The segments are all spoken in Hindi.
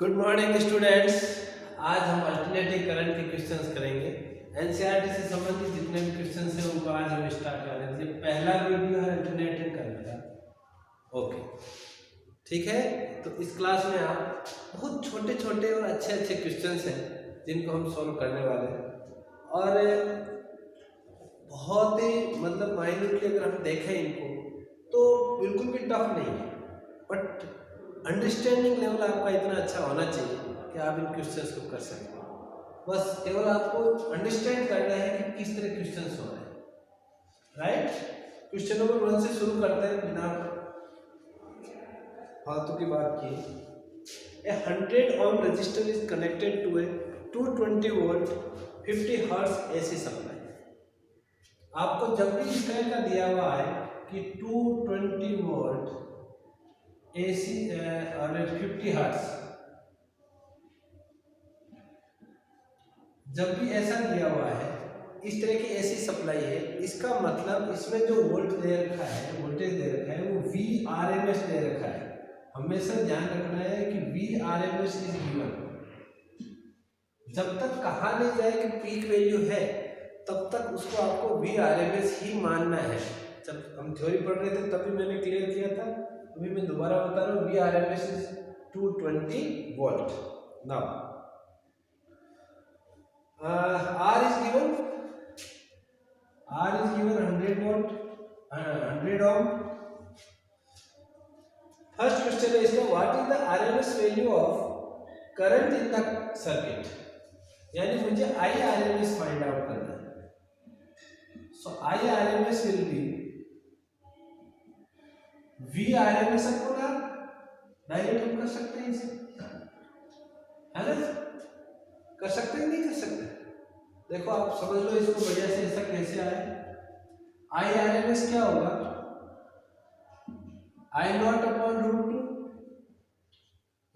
Good morning students. आज हम अल्टरनेटिव करंट के क्वेश्चंस करेंगे। एनसीईआरटी से संबंधित जितने भी क्वेश्चंस हैं उनको आज हम स्टार्ट कर रहे हैं। पहला वीडियो है अल्टरनेटिव करंट का। ओके, ठीक है। तो इस क्लास में आप बहुत छोटे छोटे और अच्छे अच्छे क्वेश्चंस हैं जिनको हम सॉल्व करने वाले हैं और बहुत ही माइन्यूटली अगर हम देखें इनको तो बिल्कुल भी टफ नहीं है, बट अंडरस्टैंडिंग लेवल आपका इतना अच्छा होना चाहिए कि आप इन क्वेश्चंस को कर सकें। बस केवल आपको अंडरस्टैंड करना है कि किस तरह क्वेश्चंस हो रहे हैं। राइट, क्वेश्चन नंबर 1 से शुरू करते हैं बिना फालतू की बात की। ए 100 ohm resistor is connected to a 220 volt 50 hertz AC supply. आपको जब भी इस तरह का दिया हुआ है कि 220 वोल्ट AC और 50 हर्ट्ज, जब भी ऐसा दिया हुआ है इस तरह की ऐसी सप्लाई है, इसका मतलब इसमें जो वोल्ट दे रखा है, वोल्टेज दे रखा है वो VRMS दे रखा है। हमेशा ध्यान रखना है कि VRMS इज गिवन। जब तक कहा नहीं जाए कि पीक वैल्यू है तब तक उसको आपको VRMS ही मानना है। जब हम थ्योरी पढ़ रहे थे तभी मैंने क्लियर किया था, अभी मैं दोबारा बता रहा हूँ। VRMS is 220 volt. Now R is given 100 volt 100 ohm। First question है इसका, what is the RMS value of current in the circuit, यानी मुझे IRMS फाइंड आउट करना है। सो IRMS will be VRMS upon R। Direct हम कर सकते हैं इसे, है ना? कर सकते हैं, नहीं कर सकते? देखो आप समझ लो इसको बढ़िया से, ऐसा कैसे आए। IRMS क्या होगा? I0 upon √2।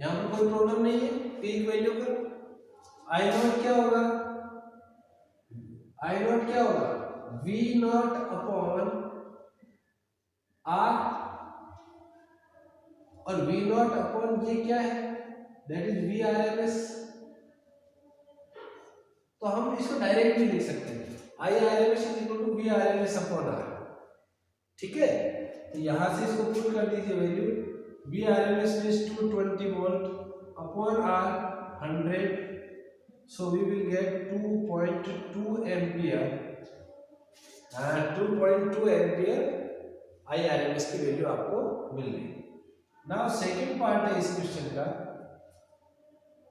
यहाँ पर कोई प्रॉब्लम नहीं है पीक वैल्यू का। I0 क्या होगा? I0 क्या होगा? V0 अपॉन R, और V0 अपॉन ये क्या है? That is VRMS। तो हम इसको डायरेक्ट भी लिख सकते हैं, IRMS is equal to VRMS upon R। ठीक है, तो यहां से इसको पुट कर दीजिए value. VRMS is 220 volt upon R 100, so we will get 2.2 ampere. 2.2 ampere IRMS की वैल्यू आपको मिल गई। नाउ सेकंड पार्ट है इस क्वेश्चन का,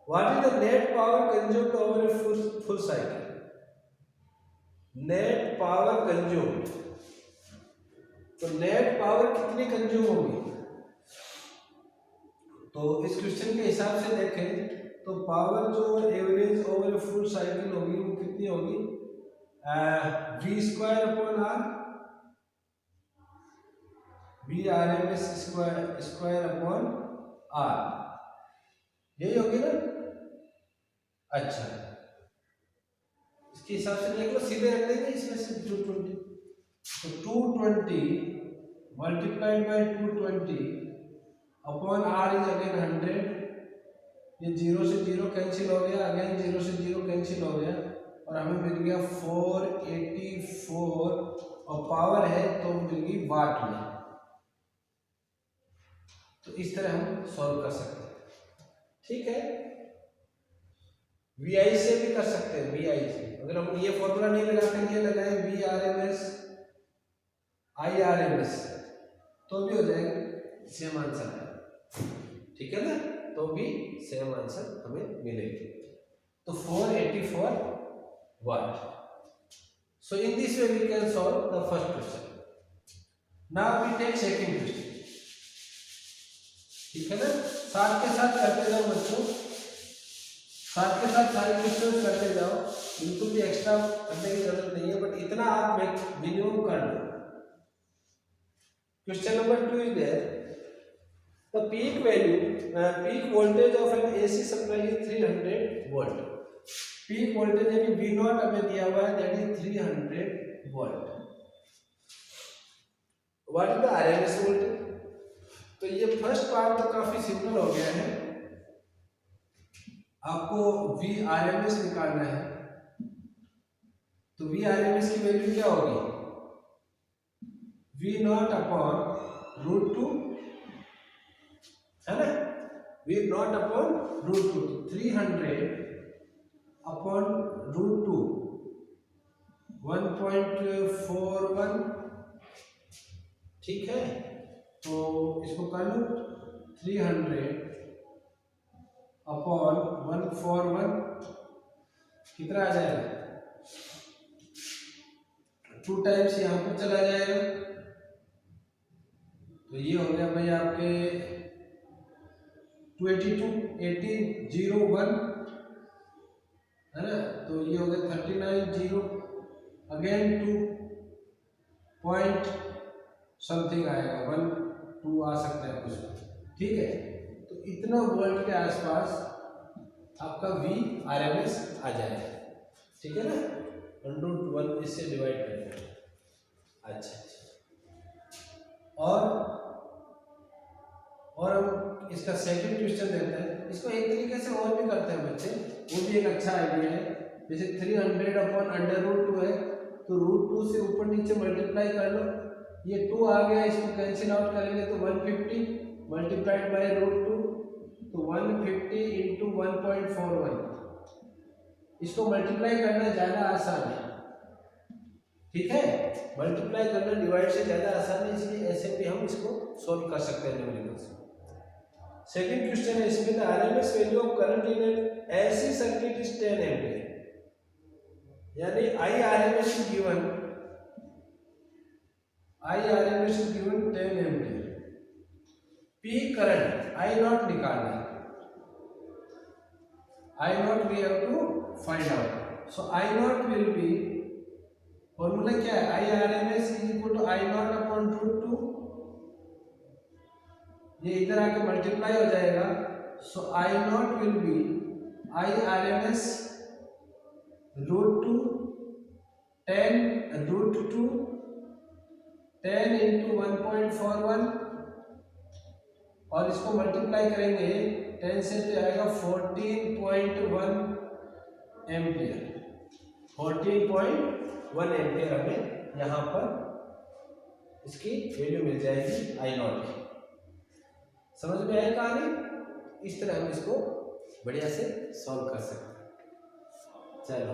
what is the net power consumed over a full cycle. Net power consumed, तो नेट पावर कितनी कंज्यूम होगी? तो इस क्वेश्चन के हिसाब से देखें तो पावर जो average over a full cycle होगी वो कितनी होगी? V² upon R, VRMS square upon R, यही होगी ना? अच्छा, इसके हिसाब से देख लो, सीधे रख देंगे इसमें से 220, तो 220 multiplied by 220 upon R is again 100। ये 0 से 0 कैंसिल हो गया, अगेन 0 से 0 कैंसिल हो गया और हमें मिल गया 484, और पावर है तो मिल गई वाट में। तो इस तरह हम सॉल्व कर सकते हैं। ठीक है, VI से भी कर सकते हैं। VI से अगर हम ये फॉर्मूला नहीं लगाते, ये लगाए VRMS IRMS, तो भी हो जाएगा, सेम आंसर है। ठीक है ना, तो भी सेम आंसर हमें मिलेगी। तो 484 watt. So in this way we can solve the first question. Now we take second question. ठीक है ना, साथ के साथ करते जाओ बच्चों, साथ के साथ सारे क्वेश्चन करते जाओ, बिल्कुल भी एक्स्ट्रा करने की जरूरत नहीं है, बट इतना आप मिनिमम कर लो। Question number 2 is there, the peak peak voltage of an AC supply is 300 volt. Peak voltage यानी V0 हमें दिया हुआ है, that is 300 volt. What is the RMS voltage? तो ये फर्स्ट पार्ट तो काफी सिंपल हो गया है। आपको वी आर एम एस निकालना है, तो वी आर एम एस की वैल्यू क्या होगी, V not upon root two, है ना, V not upon root two, 300 upon root two 1.41, ठीक है। तो इसको कर लो, 300 अपॉन 141 कितना आ जाएगा, 2 टाइम्स यहाँ पर चला जाएगा, तो ये हो गया भाई आपके 22, 1801, है ना, तो ये हो गया 39 अगेन 2 पॉइंट समथिंग आएगा, 1 2 आ सकता है कुछ, ठीक है। तो इतना वोल्ट के आसपास आपका वी आर एम एस आ जाएगा, ठीक है ना, 1/1 इससे डिवाइड करेंगे। अच्छा, और हम इसका सेकंड क्वेश्चन देते हैं, इसको एक तरीके से और भी करते हैं बच्चे, वो भी एक अच्छा आइडिया है। जैसे 300 अपॉन √2 है, तो √2 से ऊपर नीचे मल्टीप्लाई कर लो, ये 2 आ गया, इसको कैंसिल आउट करेंगे तो 150 मल्टीप्लाइड बाय √2, तो 150 इंटू 1.41, इसको मल्टीप्लाई करना ज़्यादा आसान है, ठीक है, मल्टीप्लाई करना डिवाइड से ज़्यादा आसान है, इसलिए ऐसे भी हम इसको सोल्व कर सकते हैं न्यूमेरिकल्स। सेकंड क्वेश्चन है इसमें, the RMS value of current in an AC circuit is 10 ampere, यानी IRMS is given 10 ampere, peak current I not निकालना है, I not we have to find out, so I not will be, formula क्या है, IRMS is equal to I not upon √2, ये इधर आके मल्टीप्लाई हो जाएगा, so I not will be IRMS √2 10 into 1.41, और इसको मल्टीप्लाई करेंगे 10 से तो आएगा 14.1 एम्पियर, 14.1 एम्पियर हमें यहाँ पर इसकी वैल्यू मिल जाएगी I नॉट की। समझ में आया कहानी, इस तरह हम इसको बढ़िया से सॉल्व कर सकते हैं। चलो,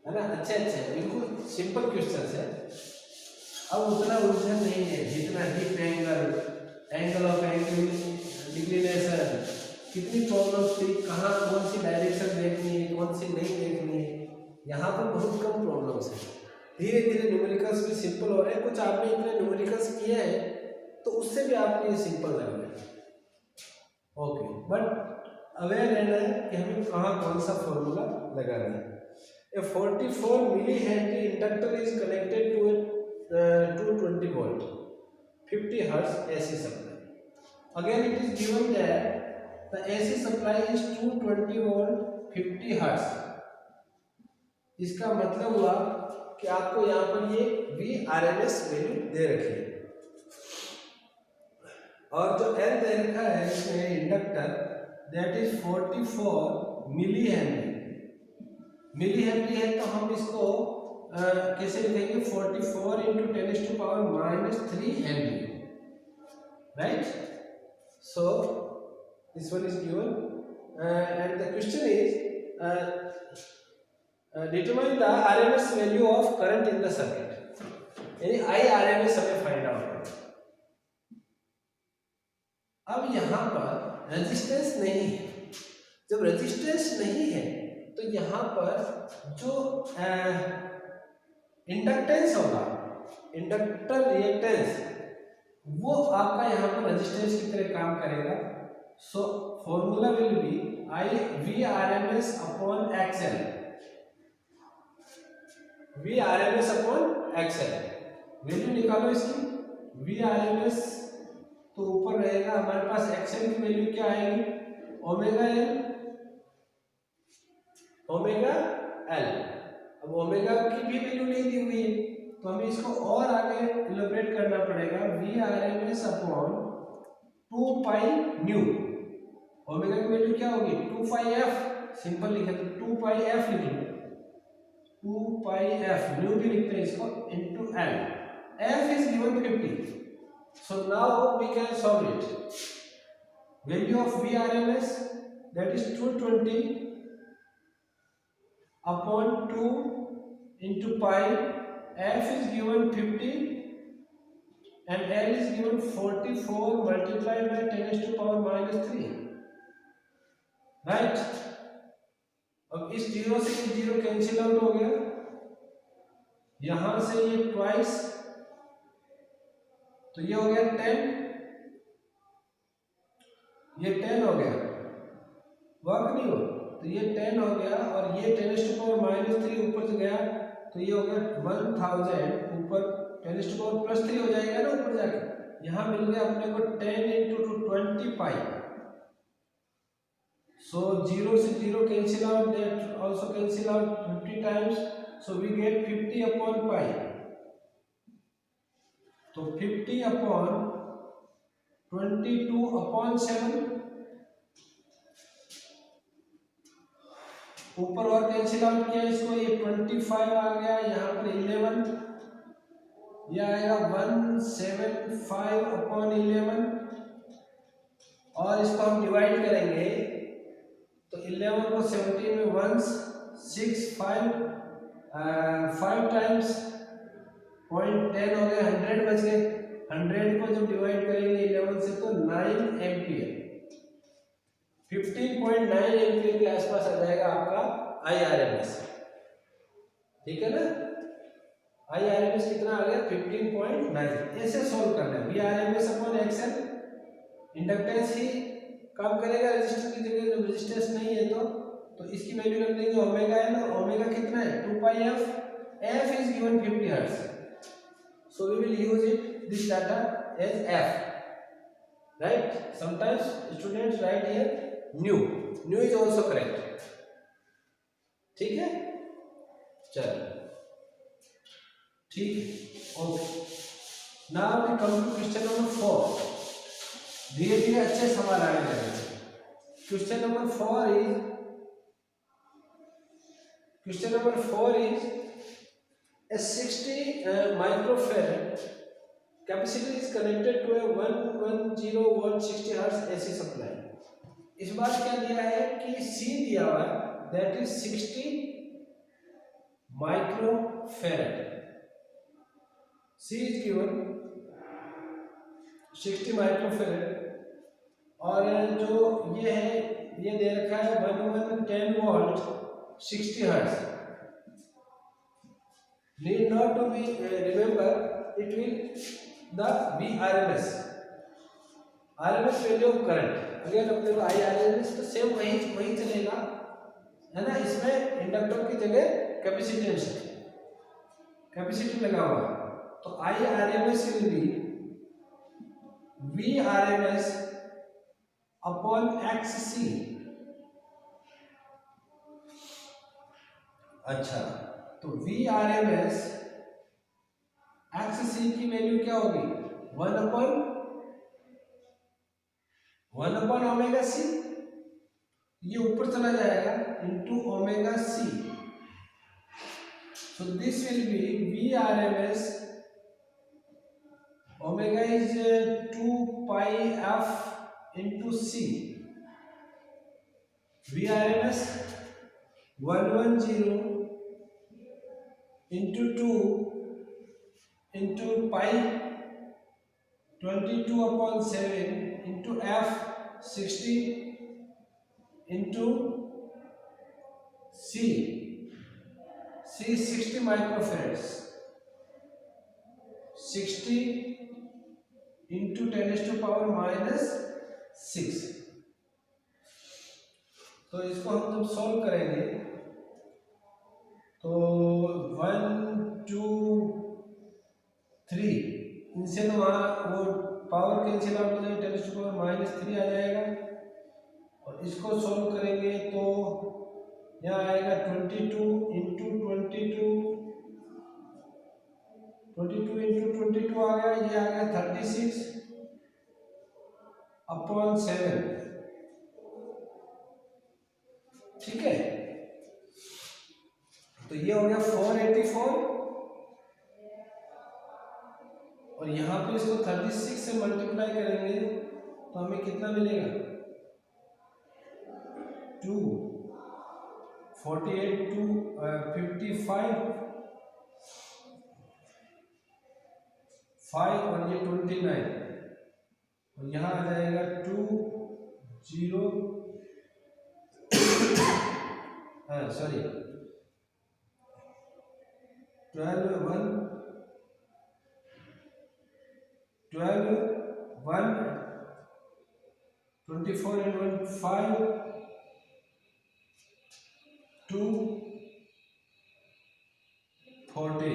है ना, अच्छे बिल्कुल सिंपल क्वेश्चन है, अब उतना उलझन नहीं है जितना डीप एंगल ऑफ डिक्लिनेशन, कितनी प्रॉब्लम्स थी, कहाँ कौन सी डायरेक्शन देखनी है, कौन सी नहीं देखनी है, यहाँ पर बहुत कम प्रॉब्लम्स है। धीरे धीरे न्यूमेरिकल्स भी सिंपल हो रहे हैं, कुछ आपने इतने न्यूमेरिकल्स किए हैं तो उससे भी आपको ये सिंपल लग रहा है, ओके, बट अवेयर रहना है कि हमें कहाँ कौन सा फॉर्मूला लगाना है। A 44 millihenry inductor is connected to a 220 volt 50 hertz AC supply. Again it is given that the AC supply is 220 volt 50 hertz. इसका मतलब हुआ कि आपको यहाँ पर ये VRMS वैल्यू दे रखी है, और जो L दे रखा है इसमें inductor, that is 44 milli henry है, तो हम इसको कैसे लिखेंगे, 44 into 10⁻³ henry, right. So this one is given and the question is determine the RMS value of current in the circuit, यानी IRMS हमें फाइंड आउट करना। अब यहाँ पर रेजिस्टेंस नहीं है, जब रेजिस्टेंस नहीं है तो यहाँ पर जो इंडक्टेंस होगा, इंडक्टर रिएक्टेंस, वो आपका यहाँ पर रेजिस्टेंस की तरह काम करेगा। So formula will be VRMS upon XL, VRMS upon XL, value निकालो इसकी, VRMS तो ऊपर रहेगा हमारे पास, XL की वैल्यू क्या आएगी, ओमेगा L। अब ओमेगा की भी वैल्यू नहीं दी हुई है, तो हमें इसको और आगे इलैबोरेट करना पड़ेगा, VRMS upon 2 pi nu, omega की वैल्यू क्या होगी 2 पाई एफ, सिंपल लिखे तो 2 पाई एफ लिख लो, 2 पाई एफ न्यू भी लिखते हैं इसको into L, F is given 50, so now we can solve it, value of VRMS that is 220 upon 2 into pi, f is given 50 and L is given 44 multiplied by 10 to the power minus 3, right? अब इस जीरो से ये जीरो कैंसिल आउट हो गया, यहां से ये ट्वाइस, तो ये हो गया 10, ये 10 हो गया, वर्क नहीं हो, तो ये 10 हो गया और ये 10 to the power minus 3 ऊपर से गया, तो ये हो गया 1000 ऊपर 10 to the power plus 3 हो जाएगा ना ऊपर जाके, यहाँ मिल गया अपने को 10 into 20 पाई, so 0 से 0 cancel out, that also cancel out 50 times, so we get 50 upon pi, तो 50 upon 22 upon 7, ऊपर और कैंसिल आउट किया इसको, ये 25 आ गया, यहाँ पर 11, यह आएगा 175 अपॉन 11, और इसको हम डिवाइड करेंगे तो 11 को 17 में 1 6 5 5 टाइम्स 0.10 हो गया, 100 बच गए, 100 को जब डिवाइड करेंगे 11 से तो 9 एम्पियर, 15.9 एम्पियर के आसपास आ जाएगा आपका IRMS, ठीक है ना। IRMS कितना आ गया 15.9, ऐसे सोल्व करना है, VRMS अपॉन XL, इंडक्टेंस ही काम करेगा रेजिस्टेंस की जगह, जब रेजिस्टेंस नहीं है तो इसकी वैल्यू रख देंगे ओमेगा एल, और ओमेगा कितना है 2 pi F, F is given 50 hertz, so we will use it this data as f, right? Sometimes students write here new is also correct, ठीक है, चलो ठीक, okay. Now we come to question number 4, धीरे धीरे अच्छे सवाल आने लगे। Question number 4 is a 60 microfarad capacitor is connected to a 110 volt 60 hertz AC supply। इस बार क्या दिया है कि C दिया हुआ है, that is 60 microfarad, C is given 60 microfarad, और जो ये है ये दे रखा है 110 volt 60 hertz, need not to be remember, it will the VRMS, RMS value of current, अगर अपने को IRMS तो सेम वही चलेगा है ना, इसमें इंडक्टर की जगह कैपेसिटेंस है, कैपेसिटर लगा हुआ, तो IRMS will be VRMS upon XC। अच्छा, तो VRMS XC की वैल्यू क्या होगी 1 अपॉन ओमेगा C, ये ऊपर चला जाएगा into omega C, so this will be VRMS, omega is 2 pi f into C, VRMS 110 into 2 into pi 22 upon 7 into f 60 into C 60 microfarads, 60 into 10 to the power minus 6। तो इसको हम जब सॉल्व करेंगे तो 1 2 3 इनसे तो वहाँ वो पावर कैंसिल आउट हो जाएगा, 10 to the power minus 3 आ जाएगा, और इसको सॉल्व करेंगे तो यहाँ आएगा 22 into 22 आ गया, ये आ गया 36 अपॉन 7, ठीक है, तो ये हो गया 484 और यहाँ पे इसको 36 से मल्टीप्लाई करेंगे तो हमें कितना मिलेगा 2 48 2 55 5 और ये 29 और यहाँ आ जाएगा 2 0 sorry 12 1 12 1 24 and 1 5 2 40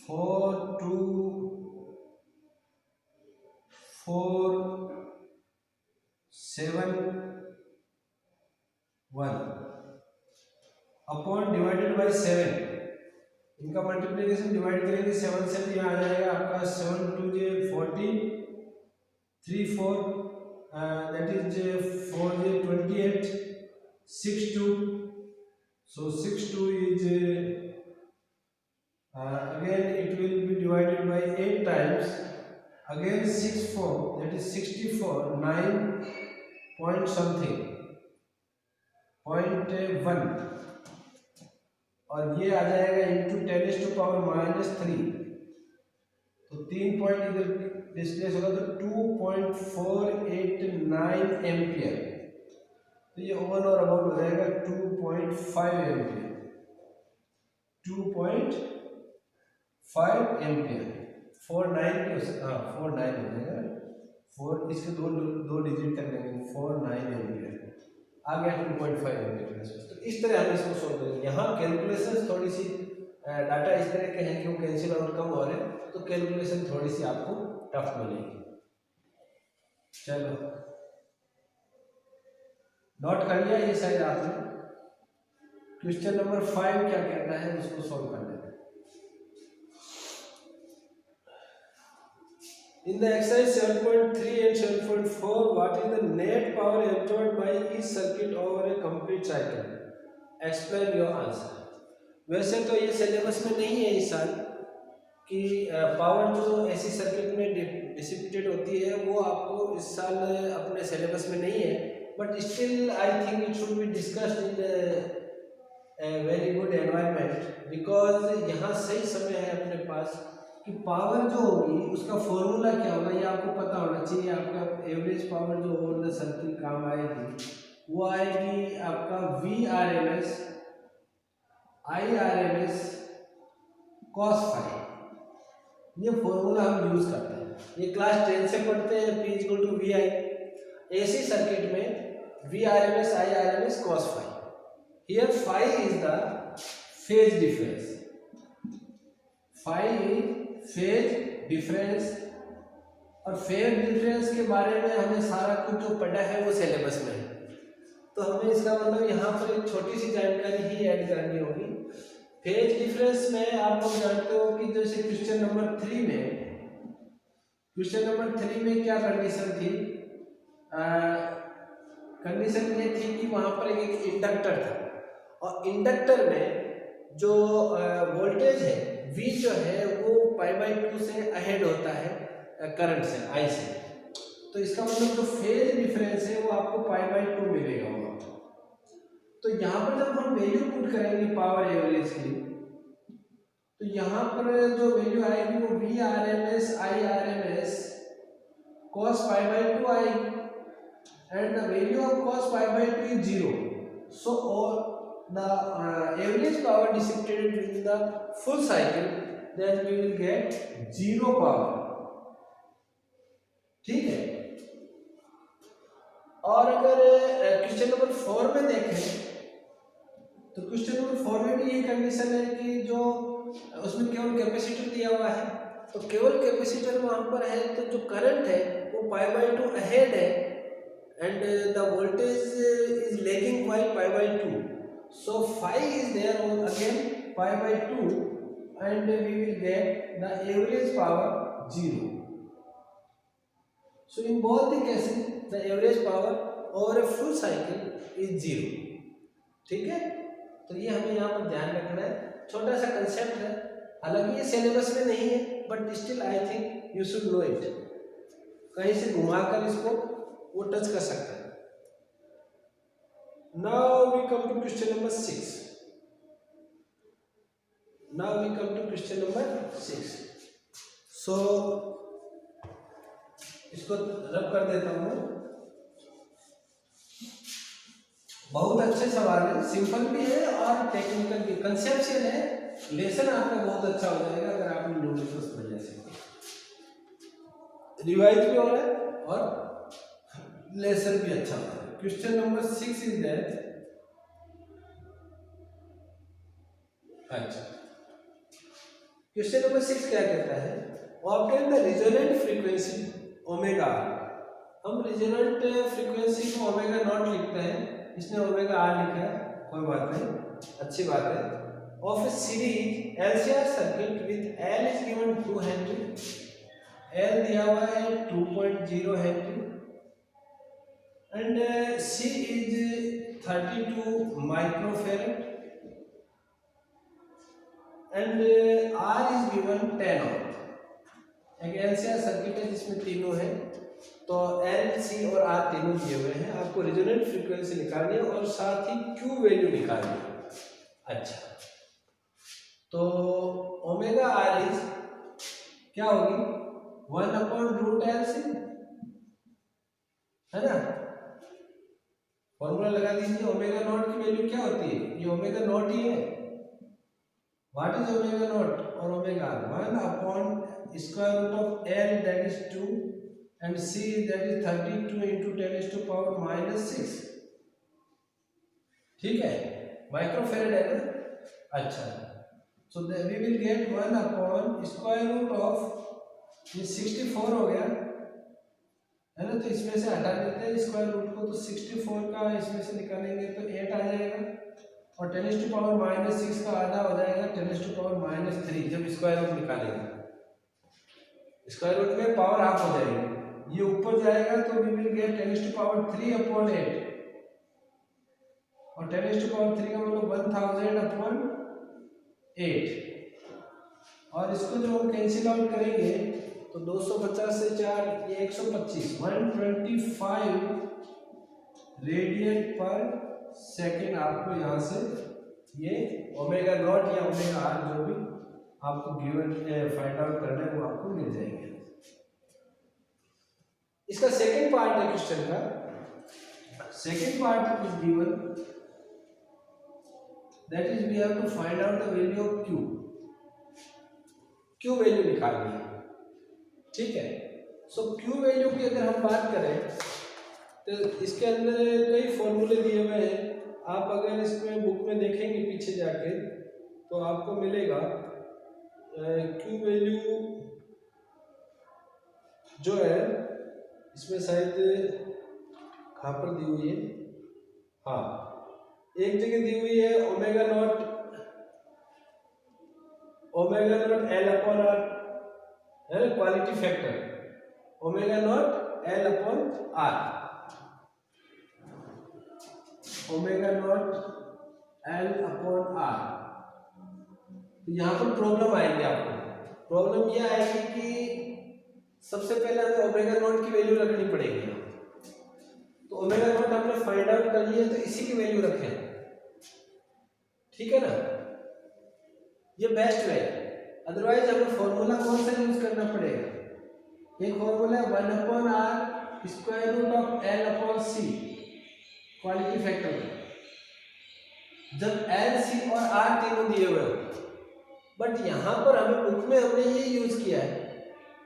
4 2 4 7 1 upon divided by 7, इनका मल्टीप्लिकेशन डिवाइड करेंगे 7 से तो यहाँ आ जाएगा आपका 7 2 जे 40 3 4 that is 4 J 28 6 2 so 6 2 is again it will be divided by 8 times, again 6 4 that is 64 9 point something 0.1 और ये आ जाएगा इंटू 10⁻³ तो 3 पॉइंट इधर डिस्प्लेस होगा तो 2.489 एम्पियर, तो ये ओवन और अबाउट हो जाएगा 2.5 एम्पियर 2.5 एम्पियर 49 हो सकता, हाँ 49 हो जाएगा 4 इसके दो डिजिट तक लेंगे 49 एम्पियर आ गया 2.5 एम्पियर। तो इस तरह हम इसको सोल्व करेंगे। यहाँ कैलकुलेशन थोड़ी सी डाटा इस तरह के हैं कि वो कैंसिल आउट कम हो रहे हैं तो कैलकुलेशन थोड़ी सी आपको टफ मिलेगी। चलो नोट कर लिया ये साइड आपने। क्वेश्चन नंबर 5 क्या कहता है उसको सॉल्व कर लेते हैं। In the exercise 7.3 and 7.4, what is the net power absorbed by each circuit over a complete cycle? Explain your answer. वैसे तो ये सिलेबस में नहीं है इस साल कि पावर जो ऐसी सर्किट में डिसिपेटेड होती है वो आपको इस साल अपने सिलेबस में नहीं है, but still I think it should be discussed in very good environment because यहाँ सही समय है अपने पास कि पावर जो होगी उसका फॉर्मूला क्या होगा ये आपको पता होना चाहिए। आपका एवरेज पावर जो ओवर द सर्किट काम आएगी वो आएगी आपका VRMS IRMS cos phi, ये फॉर्मूला हम यूज करते हैं, ये क्लास 10 से पढ़ते हैं P = VI। ऐसी सर्किट में VRMS IRMS cos phi, here phi is the phase difference, phi is phase difference और फेज डिफरेंस के बारे में हमें सारा कुछ जो पढ़ा है वो सिलेबस में है, तो हमें इसका मतलब यहाँ पर एक छोटी सी जानकारी ही ऐड करनी होगी। फेज डिफरेंस में आप लोग जानते हो कि जैसे क्वेश्चन नंबर 3 में क्या कंडीशन थी, कंडीशन ये थी कि वहाँ पर एक इंडक्टर था और इंडक्टर में जो वोल्टेज है V जो है वो π/2 से अहेड होता है करंट से I से, तो इसका मतलब जो फेज डिफरेंस है वो आपको π/2 मिलेगा वहाँ। तो यहाँ पर जब हम वैल्यू पुट करेंगे पावर एवरेज की तो यहाँ पर जो वैल्यू आएगी वो VRMS IRMS cos π/2 आएगी and the value of cos π/2 is 0, so all the average power dissipated in the full cycle, then we will get 0 power, ठीक है। और अगर क्वेश्चन नंबर 4 में देखें तो क्वेश्चन नंबर 4 में भी ये कंडीशन है कि जो उसमें केवल कैपेसिटर दिया हुआ है, तो केवल कैपेसिटर वहां पर है तो जो करंट है वो π/2 अहेड है and the voltage is lagging by π/2, so phi is there again π/2 and we will get the average power 0. So in both the cases the average power over a full cycle is 0। ठीक है, तो ये हमें यहाँ पर ध्यान रखना है, छोटा सा कंसेप्ट है, हालांकि ये सिलेबस में नहीं है but still I think you should know it. कहीं से घुमाकर इसको वो टच कर सकता है। Now we come to question number 6। Now we come to question number 6। So इसको रब कर देता हूँ। बहुत अच्छे सवाल है, सिंपल भी है और टेक्निकल भी, कंसेप्चुअल है। लेसन आपका बहुत अच्छा हो जाएगा अगर आपने नोटिस को समझा सके। रिवाइज भी हो रहा है और लेसन भी अच्छा हो रहा है। क्वेश्चन नंबर 6 इज दैट, अच्छा क्वेश्चन नंबर 6 क्या कहता है, obtain the resonant frequency omega. हम रेजोनेंट फ्रीक्वेंसी को ओमेगा नॉट लिखते हैं, इसने ओमेगा आर लिखा है, कोई बात नहीं, अच्छी बात है। Of a series LCR circuit with L is given 2 henry, L दिया हुआ है 2.0 henry and C is 32 microfarad and R is given 10 ohm. एक एलसीआर सर्किट है जिसमें तीनों है, तो एल सी और आर तीनों दिए हुए हैं। आपको रेजोनेंट फ्रीक्वेंसी निकालनी है और साथ ही क्यू वैल्यू निकालनी है। अच्छा, तो ओमेगा आर इज क्या होगी, 1/√LC, है ना। फॉर्मूला लगा दीजिए। ओमेगा नॉट की वैल्यू क्या होती है, ये ओमेगा नॉट ही है। व्हाट इज ओमेगा नॉट और omega R, 1/√L that is 2 and C that is 32 into 10⁻⁻⁶। ठीक है, माइक्रोफैरड है ना। अच्छा, सो वी विल गेट 1/√of, ये 64 हो गया है ना, तो इसमें से हटा देते हैं स्क्वायर रूट को, तो 64 का इसमें से निकालेंगे तो 8 आ जाएगा और 10⁻⁻⁶ का आधा हो जाएगा 10⁻⁻3 जब स्क्वायर रूट निकालेंगे। स्क्वायर रूट में पावर हाफ हो जाएगी, ये ऊपर जाएगा तो वी विल गेट 10⁻3/8 और 10⁻3 का मतलब 1000/8 और इसको जो हम कैंसिल आउट करेंगे तो 250 से 4 ये 125, 125 रेडियन पर सेकेंड आपको यहाँ से ये ओमेगा नॉट या ओमेगा आर जो भी आपको गिवन फाइंड आउट करना है वो आपको मिल जाएंगे। इसका सेकेंड पार्ट है क्वेश्चन का, second part is given that is we have to find out the value of Q. Q value निकालनी है, ठीक है। सो क्यू वैल्यू की अगर हम बात करें तो इसके अंदर कई फॉर्मूले दिए हुए हैं। आप अगर इसमें बुक में देखेंगे पीछे जाके तो आपको मिलेगा क्यू वैल्यू जो है इसमें शायद कहाँ पर दी हुई है, हाँ एक जगह दी हुई है ओमेगा नॉट L/R है ना, quality factor omega naught L/R, omega naught L/R। तो यहाँ पर प्रॉब्लम आएगी, आपको प्रॉब्लम यह आएगी कि सबसे पहले हमें ओमेगा नॉट की वैल्यू रखनी पड़ेगी। तो ओमेगा नॉट हमने फाइंड आउट कर लिया तो इसी की वैल्यू रखें, ठीक है ना, ये बेस्ट है। अदरवाइज हमें फॉर्मूला कौन सा यूज करना पड़ेगा, एक फॉर्मूला 1/√L/C क्वालिटी फैक्टर। जब L, C और R तीनों दिए हुए हो, बट यहाँ पर हमें बुक में हमने ये यूज किया है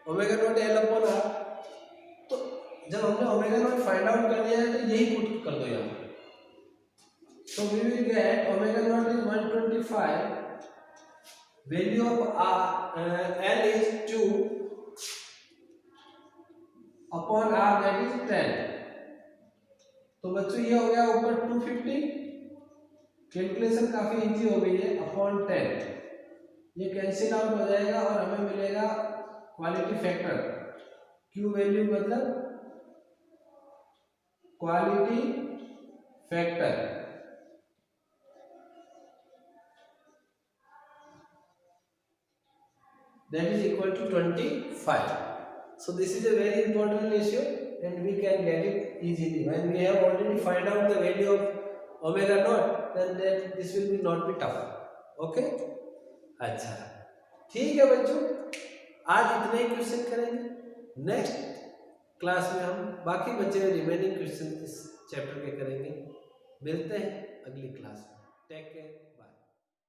ओमेगा नॉट L/R। तो जब हमने ओमेगा नॉट फाइंड आउट कर लिया है तो यही पुट कर दो यहाँ। So we will get omega naught is 125, value of L is 2 upon R that is 10। तो बच्चों ये हो गया ऊपर 250, कैलकुलेशन काफी इजी हो गई है, अपॉन 10 ये कैंसिल आउट हो जाएगा और हमें मिलेगा क्वालिटी फैक्टर क्यू वैल्यू मतलब quality factor that is equal to 25. So this is a very important ratio and we can get it easily. When we have already find out the value of omega naught, then this will be not be tough. Okay? अच्छा, ठीक है बच्चों, आज इतने ही क्वेश्चन करेंगे। नेक्स्ट क्लास में हम बाकी बचे रिमेनिंग क्वेश्चन इस चैप्टर के करेंगे। मिलते हैं अगली क्लास में। Take care.